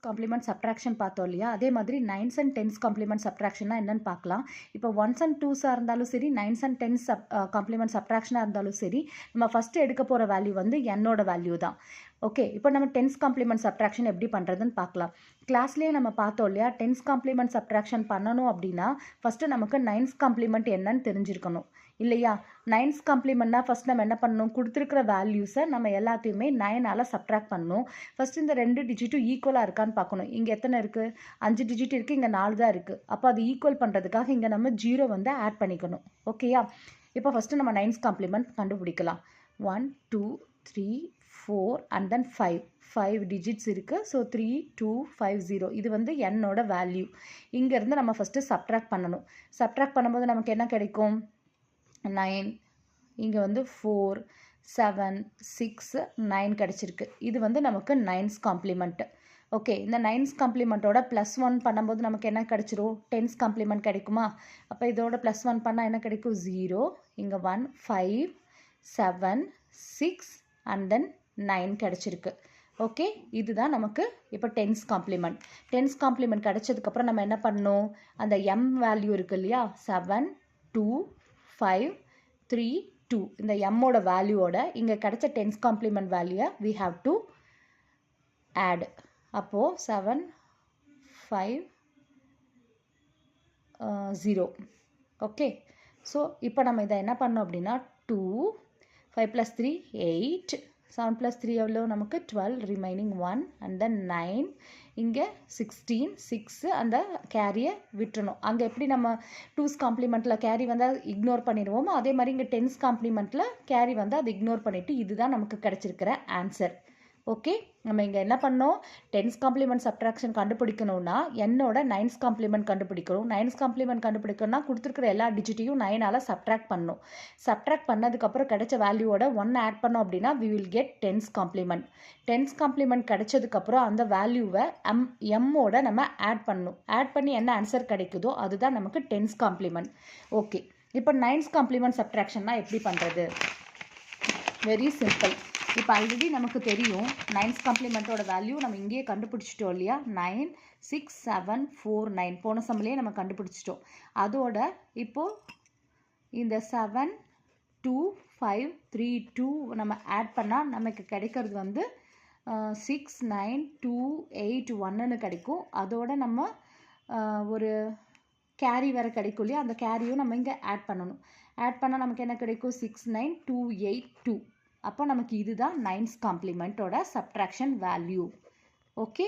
Complement subtraction பார்த்தோம் இல்லையா, அதே மாதிரி 9s and 10s காம்ப்ளிமெண்ட் சப்ட்ராக்ஷன்னா என்னன்னு பார்க்கலாம். இப்போ 1s and 2s இருந்தாலும் சரி, 9s and 10s காம்ப்ளிமெண்ட் சப்ட்ராக்ஷனாக இருந்தாலும் சரி, நம்ம ஃபஸ்ட்டு எடுக்க போகிற வேல்யூ வந்து என்னோட வேல்யூ தான். ஓகே, இப்போ நம்ம 10s காம்ப்ளிமெண்ட் சப்ட்ராக்ஷன் எப்படி பண்ணுறதுன்னு பார்க்கலாம். கிளாஸ்லேயே நம்ம பார்த்தோம் இல்லையா, 10s காம்ப்ளிமெண்ட் சப்ட்ராக்ஷன் பண்ணணும் அப்படின்னா ஃபஸ்ட்டு நமக்கு 9s காம்ப்ளிமெண்ட் என்னன்னு தெரிஞ்சிருக்கணும் இல்லையா. 9s காம்ப்ளிமெண்ட்னா ஃபஸ்ட் நம்ம என்ன பண்ணணும், கொடுத்துருக்கிற வேல்யூஸை நம்ம எல்லாத்தையுமே 9ஆல் சப்ட்ராக்ட் பண்ணணும். ஃபஸ்ட்டு இந்த 2 டிஜிட்டும் ஈக்குவலாக இருக்கான்னு பார்க்கணும். இங்கே எத்தனை இருக்குது, 5 டிஜிட் இருக்குது, இங்கே 4 தான் இருக்குது. அப்போ அது ஈக்குவல் பண்ணுறதுக்காக இங்கே நம்ம 0 வந்து ஆட் பண்ணிக்கணும். ஓகேயா. இப்போ ஃபஸ்ட்டு நம்ம 9s காம்ப்ளிமெண்ட் கண்டுபிடிக்கலாம். 1 2 3 4 அண்ட் தென் 5 டிஜிட்ஸ் இருக்குது. ஸோ 3 2 5 0 இது வந்து என்னோட வேல்யூ. இங்கேருந்து நம்ம ஃபஸ்ட்டு சப்ட்ராக்ட் பண்ணணும். சப்ட்ராக்ட் பண்ணும்போது நமக்கு என்ன கிடைக்கும், 9, இங்கே வந்து 4 7 6 9 கிடச்சிருக்கு. இது வந்து நமக்கு 9s காம்ப்ளிமெண்ட். ஓகே, இந்த 9s காம்ப்ளிமெண்ட்டோட +1 பண்ணும்போது நமக்கு என்ன கிடச்சிரும், 10s காம்ப்ளிமெண்ட் கிடைக்குமா. அப்போ இதோட +1 பண்ணால் என்ன கிடைக்கும், 0, இங்கே 1 5 7 6 அண்ட் தென் 9 கிடச்சிருக்கு. ஓகே, இதுதான் நமக்கு இப்போ 10s காம்ப்ளிமெண்ட். 10s காம்ப்ளிமெண்ட் கிடச்சதுக்கப்புறம் நம்ம என்ன பண்ணணும், அந்த m வேல்யூ இருக்குது இல்லையா, 7 2 5 3 2 இந்த mோட வேல்யூவோட இங்கே கிடைச்ச 10s காம்ப்ளிமெண்ட் வேல்யூவை we have to add. அப்போது 7 5 0. ஓகே, ஸோ இப்போ நம்ம இதை என்ன பண்ணோம் அப்படின்னா 2 5 + 3 8 7 + 3 எவ்வளோ நமக்கு 12 ரிமைனிங் 1 அண்ட் தென் 9 இங்கே 16 6 அந்த கேரியை விட்டுறணும். அங்கே எப்படி நம்ம 2s காம்ப்ளிமெண்ட்டில் கேரி வந்து இக்னோர் பண்ணிடுவோமோ அதே மாதிரி இங்கே 10s காம்ப்ளிமெண்ட்டில் கேரி வந்து அதை இக்னோர் பண்ணிவிட்டு இதுதான் நமக்கு கிடச்சிருக்கிற ஆன்சர். ஓகே, நம்ம இங்கே என்ன பண்ணோம், 10s காம்ப்ளிமெண்ட் சப்ட்ராக்ஷன் கண்டுபிடிக்கணும்னா என்னோட 9s காம்ப்ளிமெண்ட் கண்டுபிடிக்கணும். 9s காம்ப்ளிமெண்ட் கண்டுபிடிக்கணும்னா கொடுத்துருக்கிற எல்லா டிஜிட்டையும் 9ஆல் சப்ட்ராக்ட் பண்ணணும். சப்ட்ராக்ட் பண்ணதுக்கப்புறம் கிடைச்ச வேல்யூவோட 1 ஆட் பண்ணோம் அப்படின்னா we will get 10s compliment. 10s compliment கிடைச்சதுக்கப்புறம் அந்த வேல்யூவை mோட நம்ம ஆட் பண்ணணும். ஆட் பண்ணி என்ன ஆன்சர் கிடைக்குதோ அதுதான் நமக்கு 10s காம்ப்ளிமெண்ட். ஓகே, இப்போ 9s காம்ப்ளிமெண்ட் சப்ட்ராக்ஷன்னா எப்படி பண்ணுறது, வெரி சிம்பிள். இப்போ ஆல்ரெடி நமக்கு தெரியும் 9s காம்ப்ளிமெண்ட்டோட வேல்யூ நம்ம இங்கேயே கண்டுபிடிச்சிட்டோம் இல்லையா, 9 6 7 4 9 போன சம்லேயே நம்ம கண்டுபிடிச்சிட்டோம். அதோட இப்போது இந்த 7 2 5 3 2 நம்ம ஆட் பண்ணால் நமக்கு கிடைக்கிறது வந்து 6 9 2 8 1ன்னு கிடைக்கும். அதோட நம்ம ஒரு கேரி வேறு கிடைக்கும் இல்லையா, அந்த கேரியும் நம்ம இங்கே ஆட் பண்ணணும். ஆட் பண்ணால் நமக்கு என்ன கிடைக்கும், 6 9 2 8 2. அப்போ நமக்கு இதுதான் 9s காம்ப்ளிமெண்ட்டோட சப்ட்ராக்ஷன் வேல்யூ. ஓகே.